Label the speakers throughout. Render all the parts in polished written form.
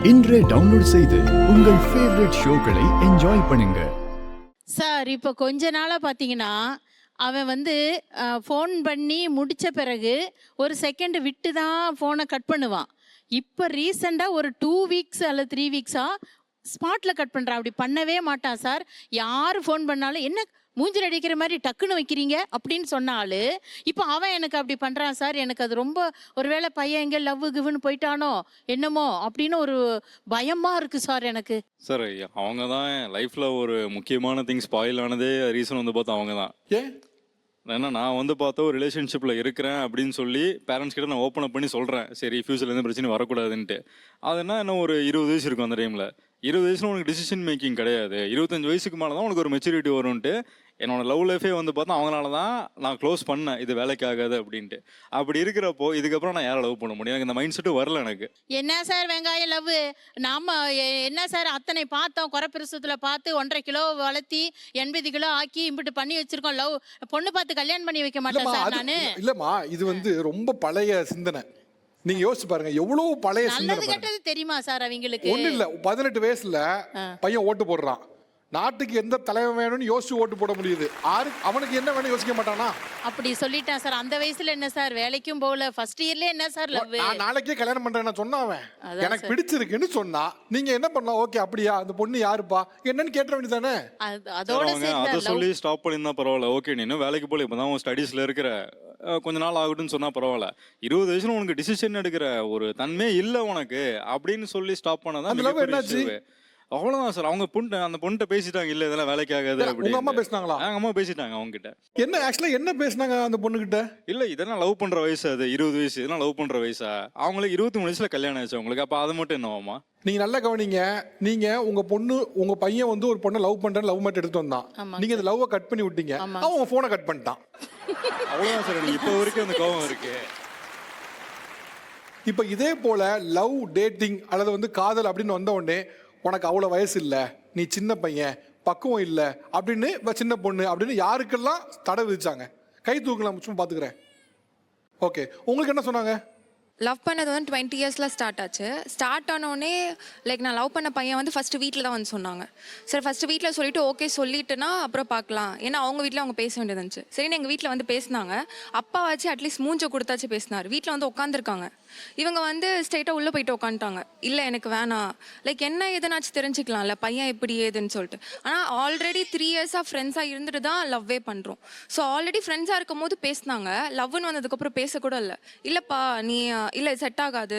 Speaker 1: இன்றே டவுன்லோட் செய்து உங்கள் ஃபேவரட் ஷோக்களை என்ஜாய் பண்ணுங்க.
Speaker 2: சார் இப்போ கொஞ்ச நாளாக பார்த்தீங்கன்னா அவன் வந்து ஃபோன் பண்ணி முடித்த பிறகு ஒரு செகண்ட் விட்டு தான் ஃபோனை கட் பண்ணுவான். இப்போ ரீசெண்டாக ஒரு 2 வீக்ஸ் அல்லது 3 வீக்ஸாக ஸ்பாட்டில் கட் பண்ணுறான். அப்படி பண்ணவே மாட்டான் சார். யார் ஃபோன் பண்ணாலும் என்ன மூஞ்சில் அடிக்கிற மாதிரி டக்குன்னு வைக்கிறீங்க அப்படின்னு சொன்னாலும் இப்போ அவன் எனக்கு அப்படி பண்ணுறான் சார். எனக்கு அது ரொம்ப ஒருவேளை பையன் எங்கே லவ் கிவ்னு போயிட்டானோ என்னமோ அப்படின்னு ஒரு பயமாக இருக்குது சார் எனக்கு.
Speaker 3: சார் அவங்க தான் லைஃப்பில் ஒரு முக்கியமான திங்ஸ் ஸ்பாயில் ஆனதே ரீசன் வந்து பார்த்தா அவங்க தான். ஏன்னா நான் வந்து பார்த்தா ஒரு ரிலேஷன்ஷிப்பில் இருக்கிறேன் அப்படின்னு சொல்லி பேரண்ட்ஸ் கிட்ட நான் ஓப்பன் அப் பண்ணி சொல்கிறேன், சரி ஃபியூச்சரில் எந்த பிரச்சனையும் வரக்கூடாதுன்ட்டு. அதுனா என்ன ஒரு 20 வயசு இருக்கும் அந்த டைமில். 20 வயசுல உனக்கு டிசிஷன் மேக்கிங் கிடையாது. 25 வயசுக்கு மேலே தான் உனக்கு ஒரு மெச்சூரிட்டி வரும்ன்ட்டு என்னோட லவ் லைஃபே வந்து பார்த்தா அவங்களால தான் நான் க்ளோஸ் பண்ணேன், இது வேலைக்கு ஆகாது அப்படின்ட்டு. அப்படி இருக்கிறப்போ இதுக்கப்புறம் நான் யாரை லவ் பண்ண முடியும்? எனக்கு இந்த மைண்ட் செட்டு வரல எனக்கு.
Speaker 2: என்ன சார் வெங்காயம் லவ் நாம என்ன சார் அத்தனை பார்த்தோம், குறைப்பிரசத்தில் பார்த்து 1.5 கிலோ வளர்த்தி 80 கிலோ ஆக்கி இம்பிட்டு பண்ணி வச்சிருக்கோம். லவ் பொண்ணு பார்த்து கல்யாணம் பண்ணி வைக்க மாட்டேன் சார் நானு.
Speaker 4: இல்லம்மா, இது வந்து ரொம்ப பழைய சிந்தனை. நீங்க யோசிச்சு பாருங்க, எவ்வளவு பழைய சிந்தனை.
Speaker 2: நல்லது கெட்டது தெரியுமா சார் அவங்களுக்கு?
Speaker 4: ஒண்ணு இல்ல, 18 வயசுல பையன் ஓட்டு போடுறான். நாட்டுக்கு எந்த தலைவன் வேணும்னு யோசிச்சு ஓட்டு போட முடியுது. அவனுக்கு என்ன வேணும் யோசிக்க மாட்டானா?
Speaker 2: அப்படி சொல்லிட்டான் சார். அந்த வயசுல என்ன சார் வேலைக்கும் போகல, ஃபர்ஸ்ட் இயர்லயே என்ன சார் லவ்?
Speaker 4: நான் நாளைக்கே கல்யாணம் பண்றேன்னு சொன்னா அவன் எனக்கு பிடிச்சிருக்குன்னு சொன்னா நீங்க என்ன பண்ணலாம்? ஓகே அப்படியா, அந்த பொண்ணு யாருப்பா என்னன்னு கேட்ட வேண்டியதானே.
Speaker 2: அதோட
Speaker 3: அதை சொல்லி ஸ்டாப் பண்ணியிருந்தா பரவாயில்ல. ஓகே நீ இன்னும் வேலைக்கு போல, இப்போதான் உன் ஸ்டடீஸ்ல இருக்கிற, கொஞ்ச நாள் ஆகட்டும்னு சொன்னா பரவாயில்ல. 20 வயசுல உனக்கு டிசிஷன் எடுக்கிற ஒரு தன்மை இல்லை உனக்கு அப்படின்னு சொல்லி ஸ்டாப் பண்ணதான் அவ்வளவுதான் சார். அவங்க அந்த பொண்ணு பேசிட்டாங்க, இல்ல இதெல்லாம் வேலைக்கு ஆகாது.
Speaker 4: உங்க அம்மா பேசினாங்களா?
Speaker 3: எங்க அம்மா பேசிட்டாங்க அவங்க கிட்ட.
Speaker 4: என்ன ஆக்சுவலா என்ன பேசினாங்க அந்த பொண்ணு கிட்ட?
Speaker 3: இல்ல இதெல்லாம் லவ் பண்ற வயசு, அது 20 வயசு, இதெல்லாம் லவ் பண்ற வயசா? அவங்களுக்கு 23 வயசுல கல்யாணம் ஆச்சு அவங்களுக்கு. அப்ப அது மட்டும் என்னவாமா?
Speaker 4: நீங்க நல்லா கவனிங்க. நீங்க உங்க பையன் வந்து ஒரு பொண்ணை லவ் பண்றேன்னு லவ் மேட் எடுத்து வந்தான். நீங்க அந்த லவ்வை கட் பண்ணி விட்டீங்க, அவன் உங்க போனை கட் பண்ணிட்டான்.
Speaker 3: அவ்வளவுதான் சார். எனக்கு இப்போ வரைக்கும் அந்த கோவம் இருக்கு.
Speaker 4: இப்ப இதே போல லவ் டேட்டிங் அல்லது வந்து காதல் அப்படின்னு வந்த உடனே உனக்கு அவ்வளோ வயசு இல்லை, நீ சின்ன பையன், பக்குவம் இல்லை அப்படின்னு சின்ன பொண்ணு அப்படின்னு யாருக்கெல்லாம் தடை விதிச்சாங்க? கை தூக்கலாம், சும்மா பார்த்துக்கிறேன். ஓகே, உங்களுக்கு என்ன சொன்னாங்க?
Speaker 5: லவ் பண்ணது வந்து 20 இயர்ஸில் ஸ்டார்ட் ஆச்சு. ஸ்டார்ட் ஆனோடனே லைக் நான் லவ் பண்ண பையன் வந்து ஃபஸ்ட்டு வீட்டில் தான் வந்து சொன்னாங்க. சரி ஃபஸ்ட்டு வீட்டில் சொல்லிவிட்டு ஓகே சொல்லிட்டுனா அப்புறம் பார்க்கலாம், ஏன்னா அவங்க வீட்டில் அவங்க பேச வேண்டியது இருந்துச்சு. சரின்னு எங்கள் வீட்டில் வந்து பேசினாங்க. அப்பா வச்சு அட்லீஸ்ட் மூஞ்ச கொடுத்தாச்சு பேசினார். வீட்டில் வந்து உட்காந்துருக்காங்க. இவங்க வந்து ஸ்ட்ரெயிட்டாக உள்ளே போயிட்டு உட்காந்துட்டாங்க. இல்லை எனக்கு வேணாம், லைக் என்ன எதனாச்சும் தெரிஞ்சுக்கலாம்ல பையன் எப்படி ஏதுன்னு சொல்லிட்டு. ஆனால் ஆல்ரெடி 3 இயர்ஸாக ஃப்ரெண்ட்ஸாக இருந்துட்டு தான் லவ்வே பண்ணுறோம். ஸோ ஆல்ரெடி ஃப்ரெண்ட்ஸாக இருக்கும் போது பேசினாங்க. லவ்னு வந்ததுக்கப்புறம் பேசக்கூட இல்லை. இல்லைப்பா நீ இல்லை செட் ஆகாது,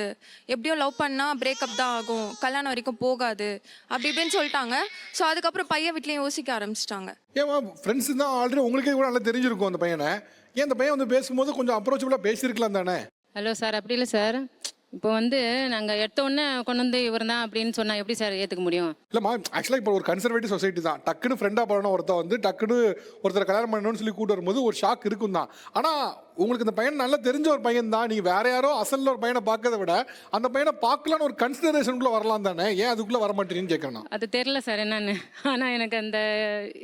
Speaker 5: எப்படியோ லவ் பண்ணால் பிரேக்கப் தான் ஆகும், கல்யாணம் வரைக்கும் போகாது அப்படி இப்படின்னு சொல்லிட்டாங்க. ஸோ அதுக்கப்புறம் பையன் வீட்லேயும் யோசிக்க ஆரம்பிச்சிட்டாங்க.
Speaker 4: ஏமா ஃப்ரெண்ட்ஸ் தான் ஆல்ரெடி உங்களுக்கே கூட நல்லா தெரிஞ்சிருக்கும் அந்த பையனை. ஏன் அந்த பையன் வந்து பேசும்போது கொஞ்சம் அப்ரோச்சபிளாக பேசியிருக்கலாம் தானே?
Speaker 6: ஹலோ சார், அப்படி இல்லை சார். இப்போ வந்து நாங்கள் எடுத்த உடனே கொண்டு வந்து இவர் தான் அப்படின்னு சொன்னால் எப்படி சார் ஏற்றுக்க முடியும்?
Speaker 4: இல்லைம்மா, ஆக்சுவலாக இப்போ ஒரு கன்சர்வேட்டிவ் சொசைட்டி தான். டக்குன்னு ஃப்ரெண்டாக பண்ணணும் ஒருத்தர் வந்து டக்குன்னு ஒருத்தர் கல்யாணம் பண்ணணும்னு சொல்லி கூட்டு வரும்போது ஒரு ஷாக் இருக்கும் தான். ஆனால் உங்களுக்கு இந்த பையன் நல்லா தெரிஞ்ச ஒரு பையன் தான். நீங்கள் வேற யாரோ அசலில் ஒரு பையனை பார்க்கறத விட அந்த பையனை பார்க்கலான்னு ஒரு கன்சிடரேஷனுக்குள்ளே வரலாம் தானே? ஏன் அதுக்குள்ளே வர மாட்டேன்னு கேட்குறேன்.
Speaker 6: அது தெரில சார் என்னன்னு. ஆனால் எனக்கு அந்த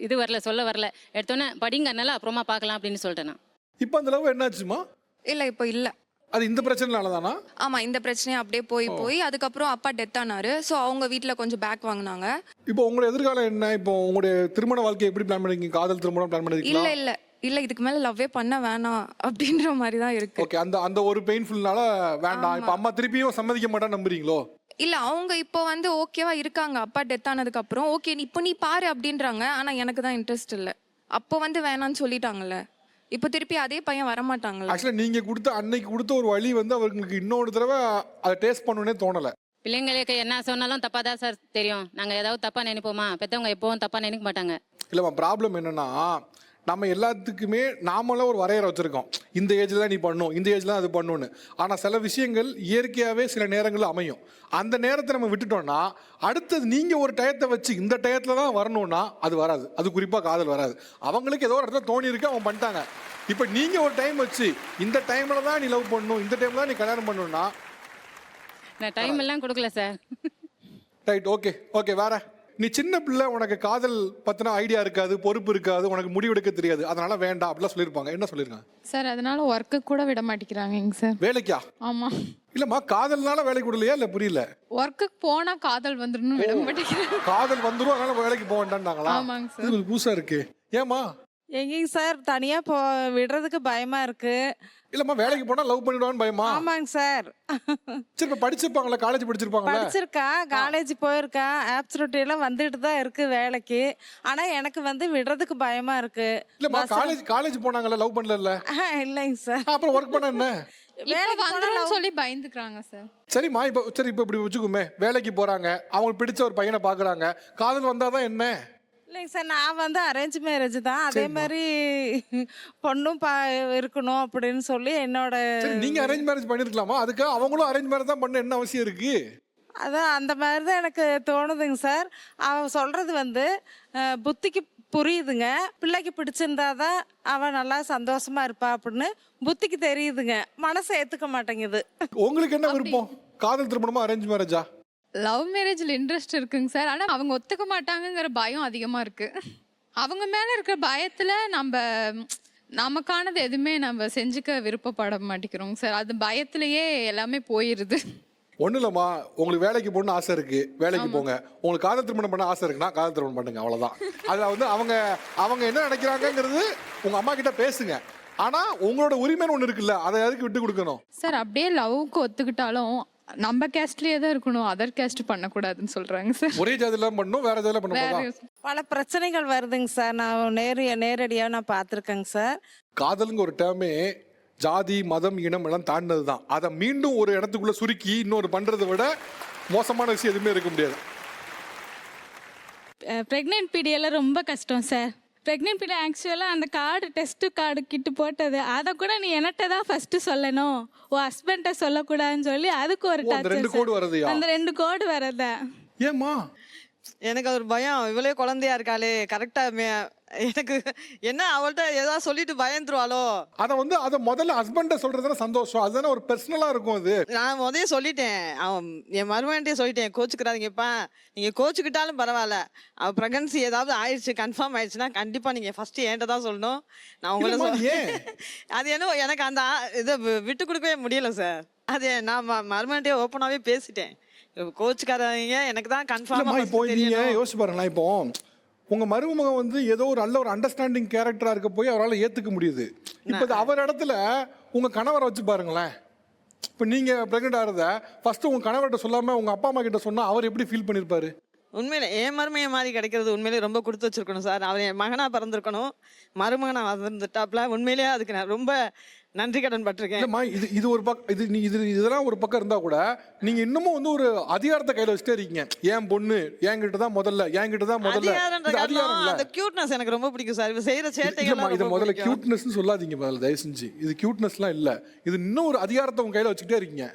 Speaker 6: இது வரல, சொல்ல வரல. எடுத்தோன்னே படிங்கனால அப்புறமா பார்க்கலாம் அப்படின்னு சொல்லிட்டேன் நான்.
Speaker 4: இப்போ அந்த லவ் என்னாச்சுமா?
Speaker 5: இல்லை இப்போ இல்லை.
Speaker 4: அது இந்த பிரச்சனைனால தானா?
Speaker 5: ஆமாம், இந்த பிரச்சனையை அப்படியே போய் அதுக்கப்புறம் அப்பா டெத் ஆனாரு. ஸோ அவங்க வீட்டில் கொஞ்சம் பேக் வாங்கினாங்க.
Speaker 4: இப்போ உங்களோட எதிர்காலம் என்ன? இப்போ உங்களுடைய திருமண வாழ்க்கை எப்படி பிளான் பண்ணிருக்கீங்க? காதல் திருமணம் பிளான் பண்ணிருக்கீங்களா?
Speaker 5: இல்லை இதுக்கு மேலே லவ்வே பண்ண வேணாம் அப்படின்ற மாதிரி தான் இருக்கு.
Speaker 4: ஓகே, அந்த ஒரு பெயின்ஃபுல்னால வேண்டாம். இப்போ அம்மா திருப்பியும் சம்மதிக்க மாட்டான்னு நம்புறீங்களோ?
Speaker 5: இல்லை அவங்க இப்போ வந்து ஓகேவா இருக்காங்க. அப்பா டெத் ஆனதுக்கப்புறம் ஓகே இப்போ நீ பாரு அப்படின்றாங்க. ஆனால் எனக்கு தான் இன்ட்ரெஸ்ட் இல்லை. அப்போ வந்து வேணான்னு சொல்லிட்டாங்கல்ல, இப்போ திருப்பி அதே பையன் வரமாட்டாங்களா?
Speaker 4: ஆக்சுவலாக நீங்கள் அன்னைக்கு கொடுத்த ஒரு வழி வந்து அவங்களுக்கு இன்னொரு தடவை அதை டேஸ்ட் பண்ணணுன்னே தோணலை.
Speaker 6: பிள்ளைங்களுக்கு என்ன சொன்னாலும் தப்பாக தான் சார் தெரியும். நாங்கள் ஏதாவது தப்பாக நினைப்போமா? பெற்றவங்க எப்போவும் தப்பாக நினைக்க மாட்டாங்க.
Speaker 4: இல்லைம்மா, ப்ராப்ளம் என்னன்னா நம்ம எல்லாத்துக்குமே நாமளாக ஒரு வரையறை வச்சுருக்கோம். இந்த ஏஜில் தான் நீ பண்ணணும், இந்த ஏஜில் தான் அது பண்ணணும்னு. ஆனால் சில விஷயங்கள் இயற்கையாகவே சில நேரங்களில் அமையும். அந்த நேரத்தை நம்ம விட்டுட்டோம்னா அடுத்தது நீங்கள் ஒரு டயத்தை வச்சு இந்த டயத்தில் தான் வரணும்னா அது வராது. அது குறிப்பாக காதல் வராது. அவங்களுக்கு ஏதோ ஒரு இடத்துல தோணி இருக்கு, அவங்க பண்ணிட்டாங்க. இப்போ நீங்கள் ஒரு டைம் வச்சு இந்த டைமில் தான் நீ லவ் பண்ணணும், இந்த டைமில் தான் நீ கல்யாணம் பண்ணணும்னா
Speaker 6: நான் டைம் எல்லாம் கொடுக்கல சார்.
Speaker 4: Right, okay okay. வேற நீ சின்ன பிள்ளை, உனக்கு காதல் பத்தின ஐடியா இருக்காது, பொறுப்பு இருக்காது, உனக்கு முடிவெடுக்க தெரியாது, அதனால வேண்டாம் அப்படிலாம் சொல்லியிருப்பாங்க. என்ன சொல்லிருக்காங்க
Speaker 7: சார்? அதனால ஒர்க்கு கூட விட மாட்டேங்கிறாங்க சார்.
Speaker 4: வேலைக்கா?
Speaker 7: ஆமா.
Speaker 4: இல்லம்மா காதல்னால வேலைக்கு விடலையா இல்ல புரியல?
Speaker 7: ஒர்க்குக்கு போனா காதல் வந்துடணும் விட மாட்டேங்கிறேன்.
Speaker 4: காதல் வந்துரும் அதனால வேலைக்கு போக வேண்டாம்னாங்களா?
Speaker 7: ஆமாங்க சார்.
Speaker 4: இது கொஞ்சம் புதுசா இருக்கு. ஏமா?
Speaker 8: எங்கேங்க சார் தனியா விடுறதுக்கு பயமா இருக்கு.
Speaker 4: இல்லம்மா வேலைக்கு போனா லவ் பண்ணிடுவான்னு பயமா?
Speaker 8: ஆமாங்க சார்.
Speaker 4: சரி இப்ப படிச்சிருப்பாங்களா, காலேஜ் படிச்சிருப்பாங்களா?
Speaker 8: படிச்சிருக்கா, காலேஜ் போயிருக்கா, ஆப்சல்யூட் எல்லாம் வந்துட்டு தான் இருக்கு வேலைக்கு. ஆனா எனக்கு வந்து விடுறதுக்கு பயமா இருக்கு.
Speaker 4: இல்லம்மா காலேஜ் போனாங்கல்ல, லவ் பண்ணல?
Speaker 8: இல்லைங்க சார்.
Speaker 4: அப்புறம் ஒர்க் பண்ண என்ன?
Speaker 7: இப்ப
Speaker 8: வேலைக்கு போனா
Speaker 7: வந்துடும் சொல்லி பயந்துக்கிறாங்க சார்.
Speaker 4: சரிம்மா இப்ப இப்படி வச்சுக்குமே, வேலைக்கு போறாங்க, அவங்களுக்கு பிடிச்ச ஒரு பையனை பாக்குறாங்க, காதல் வந்தாதான் என்ன?
Speaker 8: இல்லைங்க சார், நான் வந்து அரேஞ்ச் மேரேஜ் தான். அதே மாதிரி பொண்ணும் இருக்கணும் அப்படின்னு சொல்லி என்னோட.
Speaker 4: சரி நீங்க அரேஞ்ச் மேரேஜ் பண்ணிருக்கலாமா? அதுக்கு அவங்களும் அரேஞ்ச் மேரேஜ் தான் பண்ண என்ன அவசியம் இருக்கு?
Speaker 8: அதான் அந்த மாதிரி தான் எனக்கு தோணுதுங்க சார். அவ சொல்றது வந்து புத்திக்கு புரியுதுங்க. பிள்ளைக்கு பிடிச்சிருந்தாதான் அவன் நல்லா சந்தோஷமா இருப்பா அப்படின்னு புத்திக்கு தெரியுதுங்க. மனசை ஏத்துக்க மாட்டேங்குது.
Speaker 4: உங்களுக்கு என்ன விருப்பம்? காதல் திருமணமா அரேஞ்ச் மேரேஜா?
Speaker 7: லவ் மேரேஜ்ல இன்ட்ரெஸ்ட் இருக்குங்க சார். ஆனா அவங்க ஒத்துக்க மாட்டாங்கங்கிற பயம் அதிகமா இருக்கு. அவங்க மேல இருக்கிற பயத்துல நமக்கானது எதுவுமே நம்ம செஞ்சுக்க விருப்பப்பட மாட்டேங்கிறோங்க சார். அது பயத்திலேயே எல்லாமே போயிருது.
Speaker 4: ஒன்றும் இல்லைம்மா, உங்களுக்கு வேலைக்கு போகணும்னு ஆசை இருக்கு, வேலைக்கு போங்க. உங்களுக்கு காதல் திருமணம் பண்ண ஆசை இருக்குன்னா காதல் திருமணம் பண்ணுங்க, அவ்வளோதான். அதில் வந்து அவங்க என்ன நினைக்கிறாங்கங்கிறது உங்க அம்மா கிட்ட பேசுங்க. ஆனா உங்களோட உரிமைன்னு ஒன்று இருக்குல்ல, அதை எதுக்கு விட்டு கொடுக்கணும்?
Speaker 7: சார் அப்படியே லவ்க்கு ஒத்துக்கிட்டாலும் நம்ம கேஸ்ட்லயே தான் இருக்கணும், அதர் கேஸ்ட் பண்ணக்கூடாதுன்னு சொல்றாங்க சார்.
Speaker 4: ஒரே ஜாதியெல்லாம் பண்ணணும், வேற ஜாதியில பண்ண
Speaker 7: வேற
Speaker 8: பல பிரச்சனைகள் வருதுங்க சார். நான் நேரடியாக நான் பார்த்துருக்கேங்க சார்.
Speaker 4: காதலுங்க ஒரு டேர்மே ஜாதி மதம் இனம் எல்லாம் தாண்டினது தான். அதை மீண்டும் ஒரு இடத்துக்குள்ள சுருக்கி இன்னொரு பண்றதை விட மோசமான விஷயம் எதுவுமே இருக்க முடியாது.
Speaker 9: ப்ரெக்னென்ட் பீரியடில் ரொம்ப கஷ்டம் சார். ப்ரெக்னென்ட் பீரியட் ஆக்சுவலாக அந்த டெஸ்ட்டு கார்டு கிட்டு போட்டது அதை கூட நீ என்கிட்ட தான் ஃபஸ்ட்டு சொல்லணும், உன் ஹஸ்பண்ட்டை சொல்லக்கூடாதுன்னு சொல்லி அதுக்கு ஒரு
Speaker 4: அந்த 2 கோடு வரதுயா?
Speaker 9: அந்த 2 கோடு வரதா?
Speaker 4: ஏம்மா?
Speaker 10: எனக்கு ஒரு பயம், இவளே குழந்தையா இருக்காளே கரெக்டா எனக்கு என்ன அவள்கிட்ட ஏதாவது சொல்லிட்டு பயந்துருவாளோ.
Speaker 4: அதை முதல்ல ஹஸ்பண்ட சொல்றதுனா சந்தோஷம், அதுதானே ஒரு பர்சனலா இருக்கும். அது
Speaker 10: நான் முதல்ல சொல்லிட்டேன், அவன் என் மருமகன்ட்டே சொல்லிட்டேன், கோச்சுக்கிறாதீங்கப்பா, நீங்க கோச்சுக்கிட்டாலும் பரவாயில்ல, அவள் ப்ரெக்னன்சி ஏதாவது ஆயிடுச்சு கன்ஃபார்ம் ஆயிடுச்சுன்னா கண்டிப்பா நீங்க ஃபர்ஸ்ட் என்கிட்ட தான் சொல்லணும். நான் உங்களை அது என்ன எனக்கு அந்த இதை விட்டு கொடுக்கவே முடியல சார். அது நான் மருமகன்ட்டே ஓப்பனாவே பேசிட்டேன், கோச்சுக்காரங்க எனக்கு தான் கன்ஃபார்மா.
Speaker 4: இப்போ நீங்க யோசிச்சு பாருங்களேன், இப்போ உங்க மருமகன் வந்து ஏதோ ஒரு நல்ல ஒரு அண்டர்ஸ்டாண்டிங் கேரக்டரா இருக்க போய் அவரால் ஏத்துக்க முடியுது. இப்போ அவர் இடத்துல உங்க கணவரை வச்சு பாருங்களேன். இப்போ நீங்க பிரெக்னென்ட் ஆகிறத ஃபர்ஸ்ட் உங்க கணவர்கிட்ட சொல்லாம உங்க அப்பா அம்மா கிட்ட சொன்னா அவர் எப்படி ஃபீல் பண்ணிருப்பாரு?
Speaker 10: உண்மையில என் மருமையை மாதிரி கிடைக்கிறது உண்மையிலேயே ரொம்ப கொடுத்து வச்சிருக்கணும் சார். அவர் என் மகனா பிறந்திருக்கணும், மருமகனா வந்திருந்துட்டாப்ல. உண்மையிலேயே அதுக்கு நான் ரொம்ப நன்றி கடன் பட்டிருக்கேன்.
Speaker 4: இது ஒரு பக்கம், இதெல்லாம் ஒரு பக்கம் இருந்தா கூட நீங்க இன்னமும் வந்து ஒரு அதிகாரத்தை கையில வச்சுட்டே இருக்கீங்க. ஏன் பொண்ணு என்கிட்ட தான் முதல்ல,
Speaker 10: அந்த கியூட்னஸ் எனக்கு ரொம்ப பிடிக்கும் சார். இவ செய்யற சேட்டைகள்
Speaker 4: இது முதல்ல கியூட்னஸ் சொல்லாதீங்க, தயவு செஞ்சு. இது கியூட்னஸ்லாம் இல்ல, இது இன்னும் ஒரு அதிகாரத்தை உங்க கையில வச்சுக்கிட்டே இருக்கீங்க.